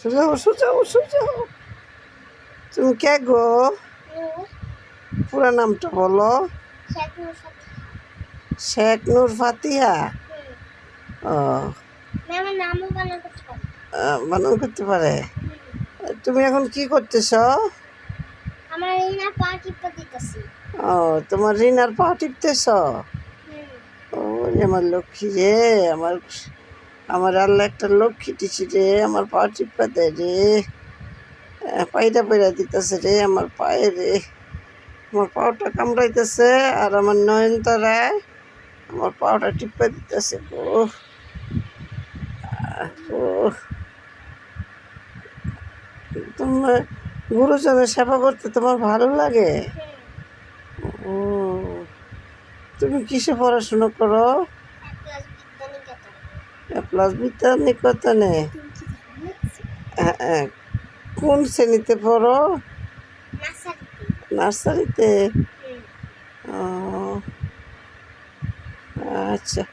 সোজা হও, সোজা হও, সোজা হও। তুমি কে গো? পুরা নামটা বলো। শেখ নূর ফাতিহা। ও বানান করতে পারে। তুমি এখন কি করতেছ? ও তোমার রিনার পা টিপতেছ? ও আমার লক্ষ্মী রে, আমার আমার আল্লাহ একটা লক্ষ্মী দিছি রে, আমার পা টিপা দেয় রে, পায়রা পায়রা দিতেছে রে আমার পায়ে রে, আমার পাওটা কামড়াইতেছে আর আমার নয়নতারায় আমার পাওটা টিপা দিতেছে গো। তোমার গুরুজনের সেবা করতে তোমার ভালো লাগে? ও তুমি কিসে পড়াশোনা করো? প্লাস বিদ্যানিকেতনে। কোন শ্রেণীতে পড়ো? নার্সারিতে। ও আচ্ছা।